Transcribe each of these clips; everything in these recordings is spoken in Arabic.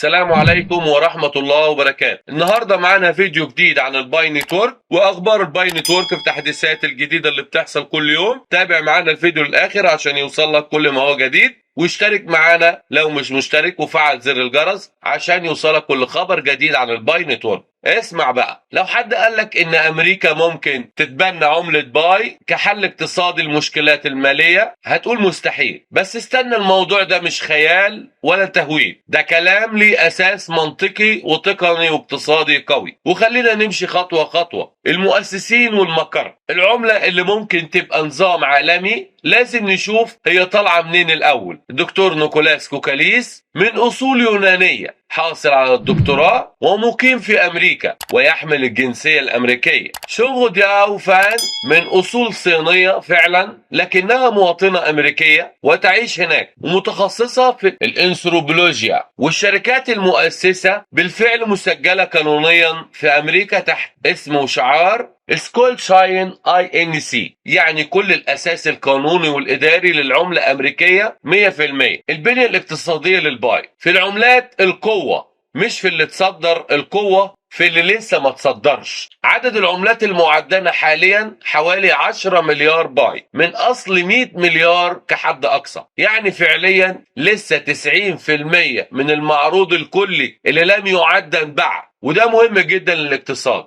السلام عليكم ورحمة الله وبركاته. النهاردة معانا فيديو جديد عن الباي نتورك وأخبار الباي نتورك في التحديثات الجديدة اللي بتحصل كل يوم. تابع معانا الفيديو للآخر عشان يوصل لك كل ما هو جديد، واشترك معانا لو مش مشترك وفعل زر الجرس عشان يوصلك كل خبر جديد عن الباي نتورك. اسمع بقى، لو حد قالك ان امريكا ممكن تتبنى عملة باي كحل اقتصادي المشكلات المالية هتقول مستحيل، بس استنى، الموضوع ده مش خيال ولا تهويل، ده كلام ليه اساس منطقي وتقني واقتصادي قوي. وخلينا نمشي خطوة خطوة. المؤسسين والمقر، العملة اللي ممكن تبقى نظام عالمي لازم نشوف هي طالعة منين الأول. الدكتور نيكولاس كوكاليس من أصول يونانية، حاصل على الدكتوراه ومقيم في أمريكا ويحمل الجنسية الأمريكية. شونغ دياو فان من أصول صينية فعلا لكنها مواطنة أمريكية وتعيش هناك ومتخصصة في الأنثروبولوجيا. والشركات المؤسسة بالفعل مسجلة قانونيا في أمريكا تحت اسم وشعار سكول شاين اي ان سي، يعني كل الاساس القانوني والاداري للعمله الامريكيه 100%. البنيه الاقتصاديه للباي في العملات القوه، مش في اللي تصدر، القوه في اللي لسه ما تصدرش. عدد العملات المعدنه حاليا حوالي 10 مليار باي من اصل 100 مليار كحد اقصى، يعني فعليا لسه 90% من المعروض الكلي اللي لم يعدن بعد، وده مهم جدا للاقتصاد.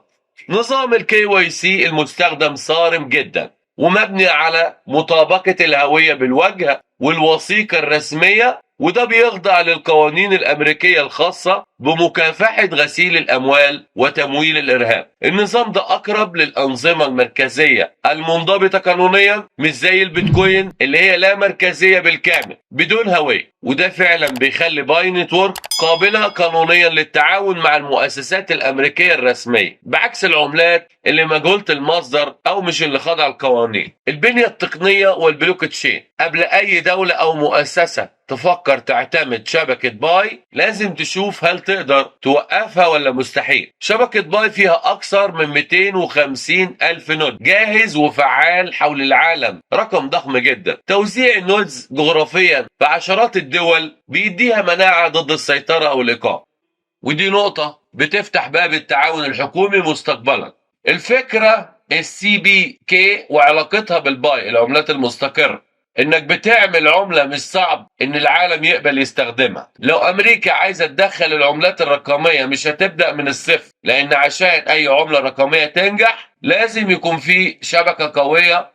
نظام الكي واي سي المستخدم صارم جدا ومبني على مطابقة الهوية بالوجه والوثيقة الرسمية، وده بيخضع للقوانين الأمريكية الخاصة بمكافحة غسيل الأموال وتمويل الإرهاب. النظام ده أقرب للأنظمة المركزية المنضبطة قانونيا، مش زي البيتكوين اللي هي لا مركزية بالكامل بدون هوية، وده فعلا بيخلي باي نتورك قابلة قانونيا للتعاون مع المؤسسات الأمريكية الرسمية، بعكس العملات اللي مجهولة المصدر أو مش اللي خاضعة القوانين. البنية التقنية والبلوك تشين، قبل أي دولة أو مؤسسة تفكر تعتمد شبكة باي لازم تشوف هل تقدر توقفها ولا مستحيل. شبكة باي فيها أكثر من 250 ألف نود جاهز وفعال حول العالم، رقم ضخم جدا. توزيع النودز جغرافيا في عشرات الدول بيديها مناعة ضد السيطرة أو الإيقاف، ودي نقطة بتفتح باب التعاون الحكومي مستقبلا. الفكرة السي بي كي وعلاقتها بالباي، العملات المستقرة، انك بتعمل عملة مش صعب ان العالم يقبل يستخدمها. لو امريكا عايزة تدخل العملات الرقمية مش هتبدأ من الصفر، لان عشان اي عملة رقمية تنجح لازم يكون في شبكة قوية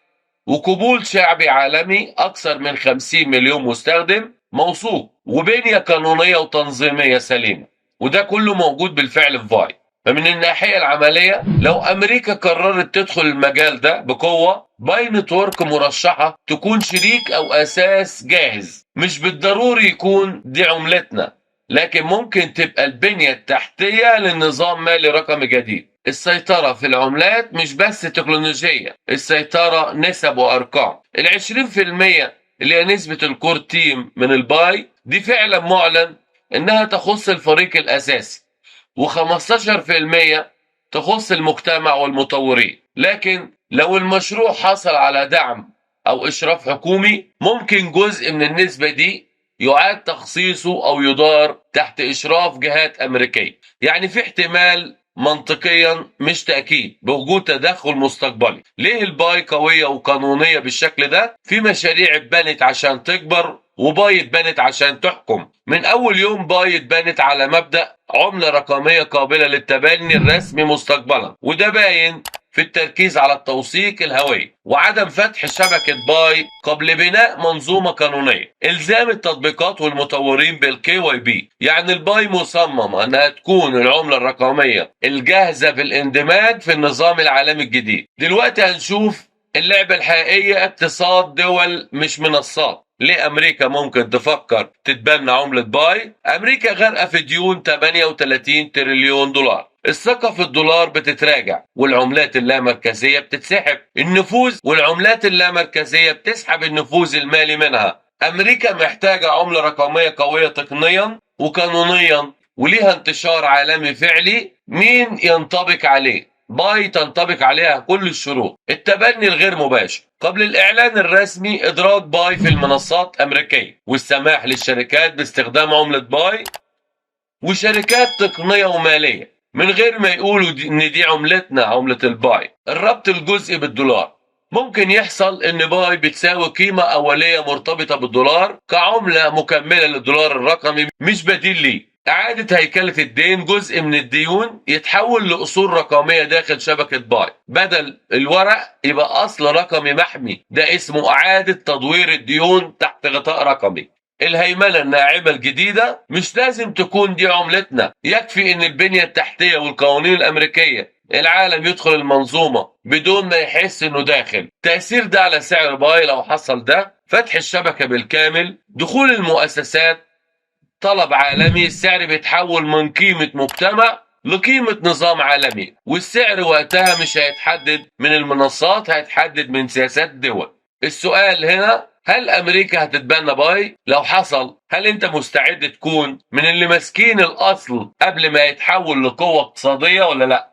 وقبول شعبي عالمي، اكثر من 50 مليون مستخدم موثوق، وبنية قانونية وتنظيمية سليمة، وده كله موجود بالفعل في باي. فمن الناحية العملية لو أمريكا قررت تدخل المجال ده بقوة، باي نتورك مرشحة تكون شريك أو أساس جاهز. مش بالضروري يكون دي عملتنا، لكن ممكن تبقى البنية التحتية للنظام مالي رقمي جديد. السيطرة في العملات مش بس تكنولوجية، السيطرة نسب وأرقام. 20% اللي هي نسبة الكور تيم من الباي دي فعلا معلن إنها تخص الفريق الأساسي، و15% تخص المجتمع والمطورين. لكن لو المشروع حصل على دعم أو إشراف حكومي ممكن جزء من النسبة دي يعاد تخصيصه أو يدار تحت إشراف جهات أمريكية. يعني في احتمال منطقيا مش تأكيد بوجود تدخل مستقبلي. ليه الباي قوية وقانونية بالشكل ده؟ في مشاريع اتبنت عشان تكبر، وباي اتبنت عشان تحكم. من أول يوم باي اتبنت على مبدأ عملة رقمية قابلة للتبني الرسمي مستقبلا، وده باين في التركيز على التوثيق الهوية وعدم فتح شبكة باي قبل بناء منظومة قانونية. إلزام التطبيقات والمطورين بالكي واي بي، يعني الباي مصممة أنها تكون العملة الرقمية الجاهزة بالاندماج في النظام العالمي الجديد. دلوقتي هنشوف اللعبة الحقيقية، اقتصاد دول مش منصات. ليه أمريكا ممكن تفكر تتبنى عملة باي؟ أمريكا غارقة في ديون 38 تريليون دولار، الثقة في الدولار بتتراجع، والعملات اللامركزية بتتسحب النفوذ، والعملات اللامركزية بتسحب النفوذ المالي منها. أمريكا محتاجة عملة رقمية قوية تقنيا وقانونيا وليها انتشار عالمي فعلي. مين ينطبق عليه؟ باي تنطبق عليها كل الشروط. التبني الغير مباشر قبل الإعلان الرسمي، إدراج باي في المنصات الأمريكية، والسماح للشركات باستخدام عملة باي وشركات تقنية ومالية من غير ما يقولوا ان دي عملتنا عملة الباي. الربط الجزئي بالدولار، ممكن يحصل ان باي بتساوي قيمة اولية مرتبطة بالدولار كعملة مكملة للدولار الرقمي مش بديل ليه. إعادة هيكلة الدين، جزء من الديون يتحول لأصول رقمية داخل شبكة باي، بدل الورق يبقى أصل رقمي محمي، ده اسمه إعادة تدوير الديون تحت غطاء رقمي. الهيمنة الناعمة الجديدة، مش لازم تكون دي عملتنا، يكفي ان البنية التحتية والقوانين الامريكية العالم يدخل المنظومة بدون ما يحس انه داخل. تأثير ده على سعر باي لو حصل ده: فتح الشبكة بالكامل، دخول المؤسسات، طلب عالمي، السعر بيتحول من قيمة مجتمع لقيمة نظام عالمي، والسعر وقتها مش هيتحدد من المنصات، هيتحدد من سياسات الدول. السؤال هنا: هل امريكا هتتبنى باي؟ لو حصل، هل انت مستعد تكون من اللي ماسكين الاصل قبل ما يتحول لقوة اقتصادية ولا لا؟